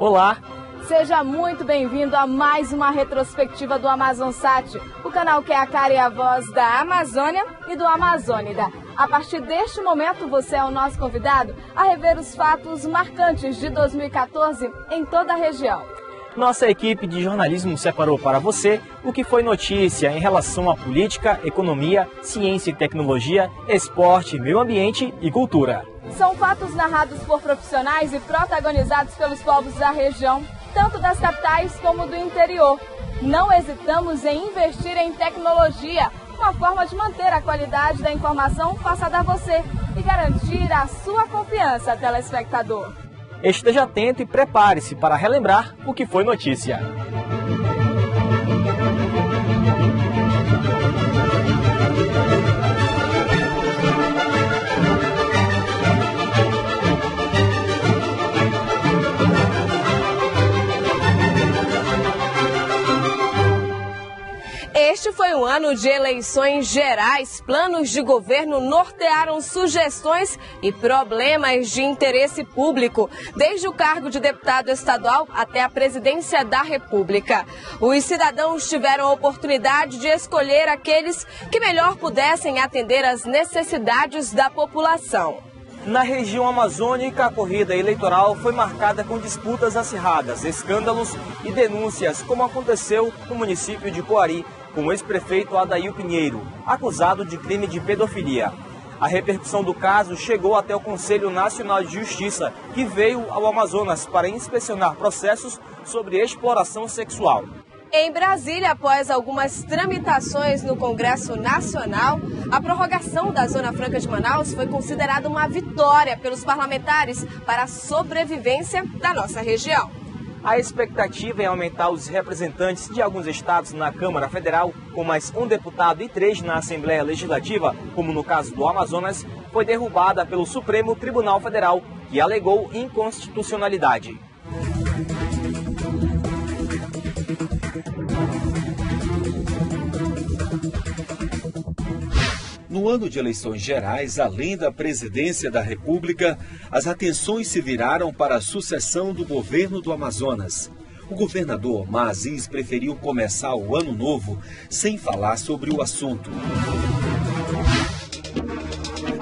Olá! Seja muito bem-vindo a mais uma retrospectiva do AmazonSat, o canal que é a cara e a voz da Amazônia e do Amazônida. A partir deste momento, você é o nosso convidado a rever os fatos marcantes de 2014 em toda a região. Nossa equipe de jornalismo separou para você o que foi notícia em relação à política, economia, ciência e tecnologia, esporte, meio ambiente e cultura. São fatos narrados por profissionais e protagonizados pelos povos da região, tanto das capitais como do interior. Não hesitamos em investir em tecnologia, uma forma de manter a qualidade da informação passada a você e garantir a sua confiança, telespectador. Esteja atento e prepare-se para relembrar o que foi notícia. Este foi um ano de eleições gerais. Planos de governo nortearam sugestões e problemas de interesse público, desde o cargo de deputado estadual até a presidência da República. Os cidadãos tiveram a oportunidade de escolher aqueles que melhor pudessem atender às necessidades da população. Na região amazônica, a corrida eleitoral foi marcada com disputas acirradas, escândalos e denúncias, como aconteceu no município de Coari, com o ex-prefeito Adail Pinheiro, acusado de crime de pedofilia. A repercussão do caso chegou até o Conselho Nacional de Justiça, que veio ao Amazonas para inspecionar processos sobre exploração sexual. Em Brasília, após algumas tramitações no Congresso Nacional, a prorrogação da Zona Franca de Manaus foi considerada uma vitória pelos parlamentares para a sobrevivência da nossa região. A expectativa é aumentar os representantes de alguns estados na Câmara Federal, com mais um deputado e 3 na Assembleia Legislativa, como no caso do Amazonas, foi derrubada pelo Supremo Tribunal Federal, que alegou inconstitucionalidade. No ano de eleições gerais, além da presidência da República, as atenções se viraram para a sucessão do governo do Amazonas. O governador Omar Aziz preferiu começar o ano novo sem falar sobre o assunto.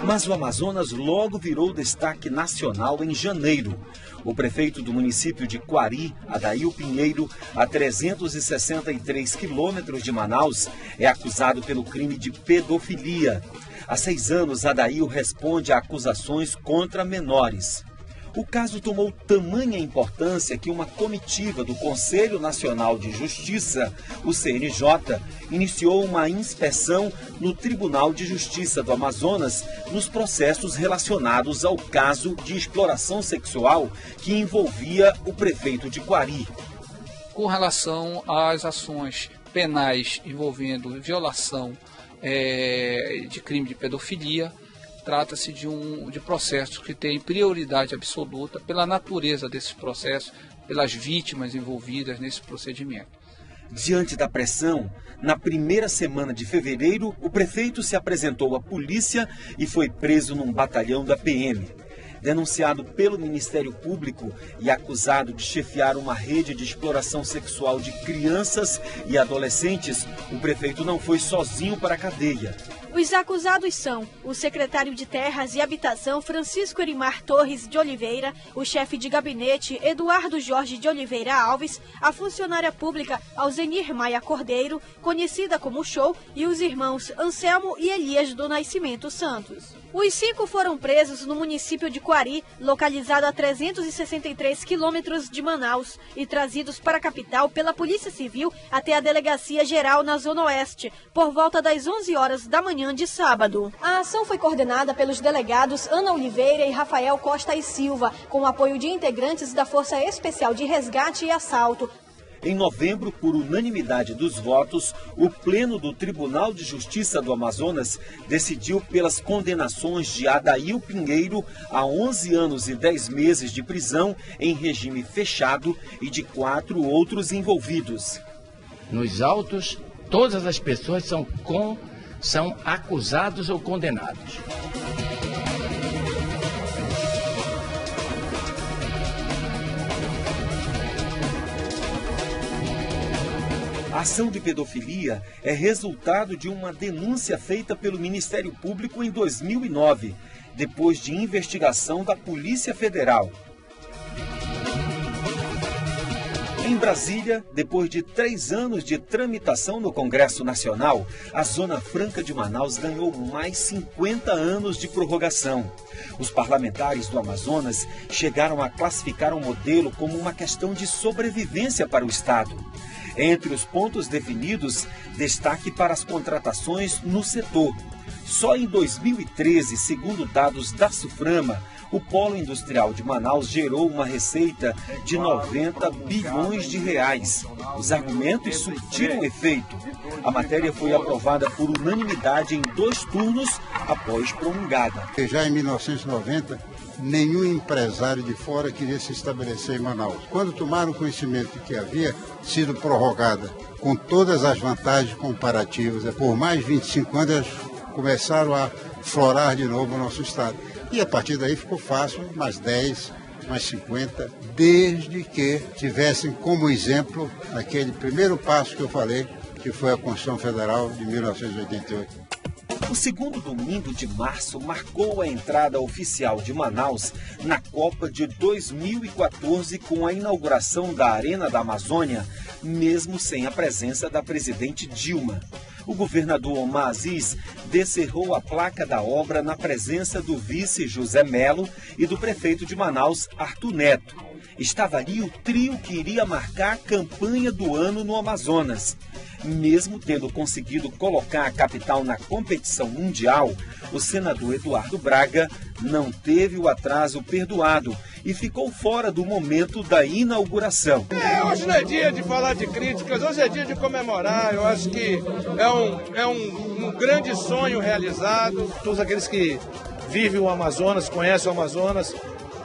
Mas o Amazonas logo virou destaque nacional em janeiro. O prefeito do município de Coari, Adail Pinheiro, a 363 quilômetros de Manaus, é acusado pelo crime de pedofilia. Há 6 anos, Adail responde a acusações contra menores. O caso tomou tamanha importância que uma comitiva do Conselho Nacional de Justiça, o CNJ, iniciou uma inspeção no Tribunal de Justiça do Amazonas nos processos relacionados ao caso de exploração sexual que envolvia o prefeito de Coari. Com relação às ações penais envolvendo violação de crime de pedofilia, trata-se de processos que têm prioridade absoluta pela natureza desses processos, pelas vítimas envolvidas nesse procedimento. Diante da pressão, na primeira semana de fevereiro, o prefeito se apresentou à polícia e foi preso num batalhão da PM. Denunciado pelo Ministério Público e acusado de chefiar uma rede de exploração sexual de crianças e adolescentes, o prefeito não foi sozinho para a cadeia. Os acusados são o secretário de Terras e Habitação Francisco Erimar Torres de Oliveira, o chefe de gabinete Eduardo Jorge de Oliveira Alves, a funcionária pública Alzenir Maia Cordeiro, conhecida como Show, e os irmãos Anselmo e Elias do Nascimento Santos. Os 5 foram presos no município de Coari, localizado a 363 quilômetros de Manaus, e trazidos para a capital pela Polícia Civil até a Delegacia Geral na Zona Oeste, por volta das 11 horas da manhã de sábado. A ação foi coordenada pelos delegados Ana Oliveira e Rafael Costa e Silva, com o apoio de integrantes da Força Especial de Resgate e Assalto. Em novembro, por unanimidade dos votos, o Pleno do Tribunal de Justiça do Amazonas decidiu pelas condenações de Adail Pinheiro a 11 anos e 10 meses de prisão em regime fechado e de 4 outros envolvidos. Nos autos, todas as pessoas são acusados ou condenados. A ação de pedofilia é resultado de uma denúncia feita pelo Ministério Público em 2009, depois de investigação da Polícia Federal. Em Brasília, depois de 3 anos de tramitação no Congresso Nacional, a Zona Franca de Manaus ganhou mais 50 anos de prorrogação. Os parlamentares do Amazonas chegaram a classificar o modelo como uma questão de sobrevivência para o Estado. Entre os pontos definidos, destaque para as contratações no setor. Só em 2013, segundo dados da Suframa, o Polo Industrial de Manaus gerou uma receita de 90 bilhões de reais. Os argumentos surtiram efeito. A matéria foi aprovada por unanimidade em 2 turnos após promulgada. Já em 1990, nenhum empresário de fora queria se estabelecer em Manaus. Quando tomaram conhecimento de que havia sido prorrogada, com todas as vantagens comparativas, por mais 25 anos, começaram a florar de novo o nosso estado. E a partir daí ficou fácil, mais 10, mais 50, desde que tivessem como exemplo aquele primeiro passo que eu falei, que foi a Constituição Federal de 1988. O segundo domingo de março marcou a entrada oficial de Manaus na Copa de 2014 com a inauguração da Arena da Amazônia, mesmo sem a presença da presidente Dilma. O governador Omar Aziz descerrou a placa da obra na presença do vice José Melo e do prefeito de Manaus, Arthur Neto. Estava ali o trio que iria marcar a campanha do ano no Amazonas. Mesmo tendo conseguido colocar a capital na competição mundial, o senador Eduardo Braga não teve o atraso perdoado e ficou fora do momento da inauguração. Hoje não é dia de falar de críticas, hoje é dia de comemorar. Eu acho que é um grande sonho realizado. Todos aqueles que vivem o Amazonas, conhecem o Amazonas,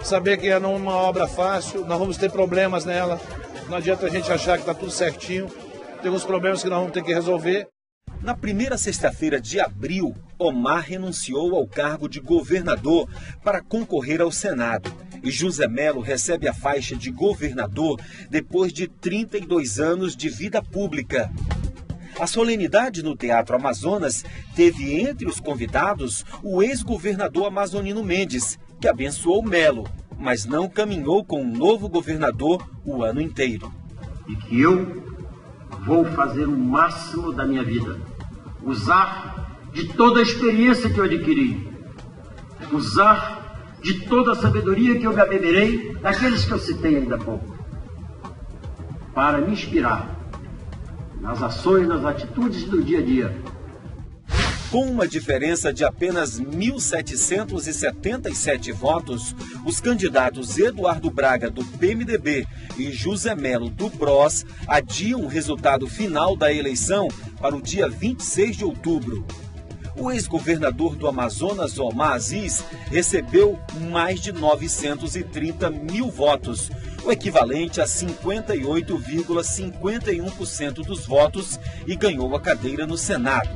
saber que não é uma obra fácil, nós vamos ter problemas nela. Não adianta a gente achar que está tudo certinho. Tem uns problemas que nós vamos ter que resolver. Na primeira sexta-feira de abril, Omar renunciou ao cargo de governador para concorrer ao Senado. E José Melo recebe a faixa de governador depois de 32 anos de vida pública. A solenidade no Teatro Amazonas teve entre os convidados o ex-governador amazonino Mendes, que abençoou Melo, mas não caminhou com o novo governador o ano inteiro. E que eu vou fazer o máximo da minha vida, usar de toda a experiência que eu adquiri, usar de toda a sabedoria que eu beberei daqueles que eu citei ainda há pouco, para me inspirar nas ações, nas atitudes do dia a dia. Com uma diferença de apenas 1.777 votos, os candidatos Eduardo Braga, do PMDB, e José Melo, do PROS, adiam o resultado final da eleição para o dia 26 de outubro. O ex-governador do Amazonas, Omar Aziz, recebeu mais de 930 mil votos, o equivalente a 58,51% dos votos, e ganhou a cadeira no Senado.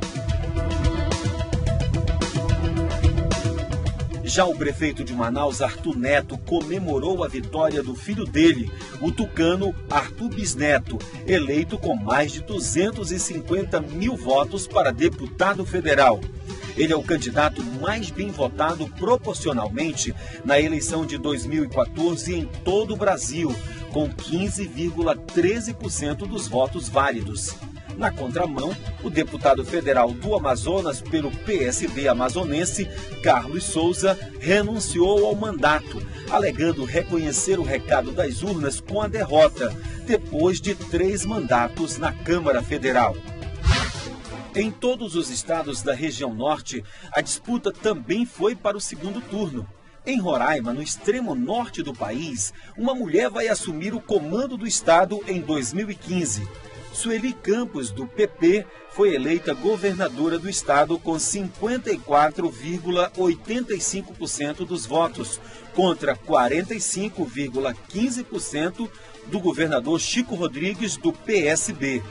Já o prefeito de Manaus, Arthur Neto, comemorou a vitória do filho dele, o tucano Arthur Bisneto, eleito com mais de 250 mil votos para deputado federal. Ele é o candidato mais bem votado proporcionalmente na eleição de 2014 em todo o Brasil, com 15,13% dos votos válidos. Na contramão, o deputado federal do Amazonas pelo PSD amazonense, Carlos Souza, renunciou ao mandato, alegando reconhecer o recado das urnas com a derrota, depois de 3 mandatos na Câmara Federal. Em todos os estados da região norte, a disputa também foi para o segundo turno. Em Roraima, no extremo norte do país, uma mulher vai assumir o comando do estado em 2015. Sueli Campos, do PP, foi eleita governadora do estado com 54,85% dos votos, contra 45,15% do governador Chico Rodrigues, do PSB.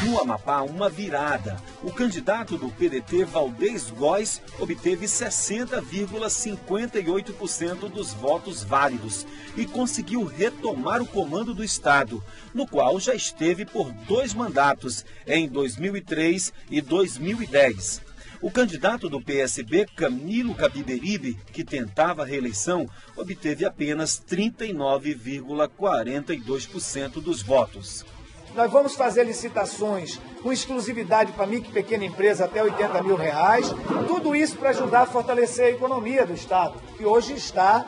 No Amapá, uma virada. O candidato do PDT, Valdez Góes, obteve 60,58% dos votos válidos e conseguiu retomar o comando do estado, no qual já esteve por 2 mandatos, em 2003 e 2010. O candidato do PSB, Camilo Cabiberibe, que tentava a reeleição, obteve apenas 39,42% dos votos. Nós vamos fazer licitações com exclusividade para micro e pequena empresa até R$80 mil. Tudo isso para ajudar a fortalecer a economia do estado, que hoje está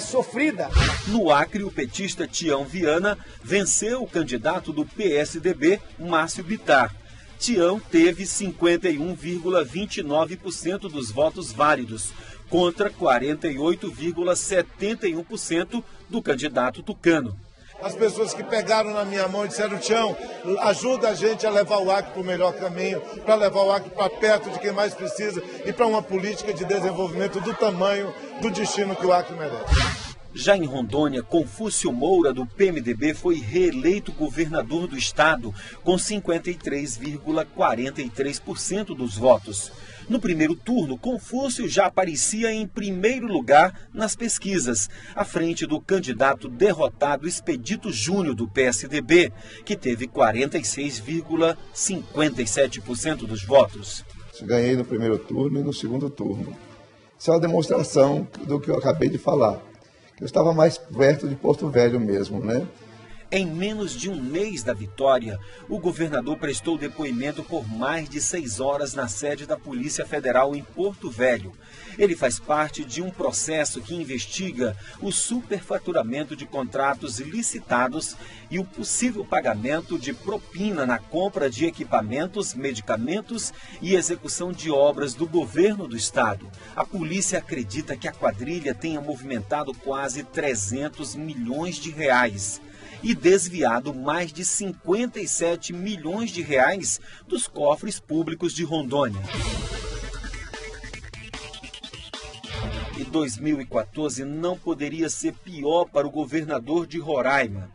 sofrida. No Acre, o petista Tião Viana venceu o candidato do PSDB, Márcio Bittar. Tião teve 51,29% dos votos válidos, contra 48,71% do candidato tucano. As pessoas que pegaram na minha mão e disseram: Tião, ajuda a gente a levar o Acre para o melhor caminho, para levar o Acre para perto de quem mais precisa e para uma política de desenvolvimento do tamanho do destino que o Acre merece. Já em Rondônia, Confúcio Moura, do PMDB, foi reeleito governador do estado com 53,43% dos votos. No primeiro turno, Confúcio já aparecia em primeiro lugar nas pesquisas, à frente do candidato derrotado Expedito Júnior, do PSDB, que teve 46,57% dos votos. Ganhei no primeiro turno e no segundo turno. Isso é uma demonstração do que eu acabei de falar. Eu estava mais perto de Porto Velho mesmo, né? Em menos de um mês da vitória, o governador prestou depoimento por mais de 6 horas na sede da Polícia Federal em Porto Velho. Ele faz parte de um processo que investiga o superfaturamento de contratos licitados e o possível pagamento de propina na compra de equipamentos, medicamentos e execução de obras do governo do estado. A polícia acredita que a quadrilha tenha movimentado quase 300 milhões de reais. E desviado mais de 57 milhões de reais dos cofres públicos de Rondônia. E 2014 não poderia ser pior para o governador de Roraima.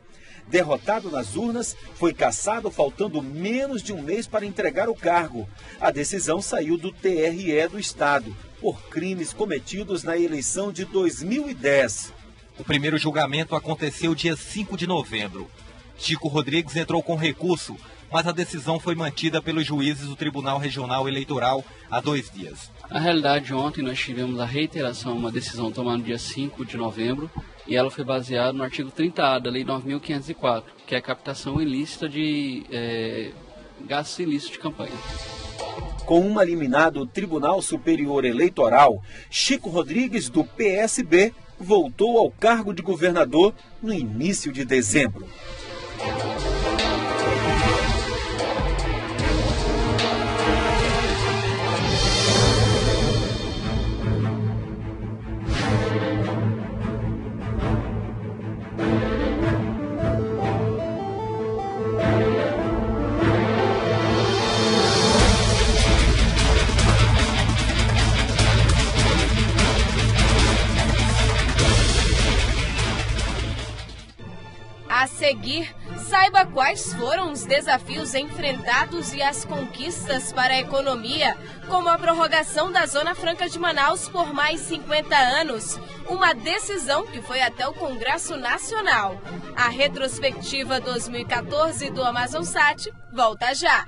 Derrotado nas urnas, foi cassado faltando menos de um mês para entregar o cargo. A decisão saiu do TRE do estado, por crimes cometidos na eleição de 2010. O primeiro julgamento aconteceu dia 5 de novembro. Chico Rodrigues entrou com recurso, mas a decisão foi mantida pelos juízes do Tribunal Regional Eleitoral há 2 dias. Na realidade, ontem nós tivemos a reiteração, uma decisão tomada no dia 5 de novembro, e ela foi baseada no artigo 30A da Lei 9.504, que é a captação ilícita de gastos ilícitos de campanha. Com uma liminar do Tribunal Superior Eleitoral, Chico Rodrigues, do PSB, voltou ao cargo de governador no início de dezembro. A seguir, saiba quais foram os desafios enfrentados e as conquistas para a economia, como a prorrogação da Zona Franca de Manaus por mais 50 anos, uma decisão que foi até o Congresso Nacional. A retrospectiva 2014 do AmazonSat volta já!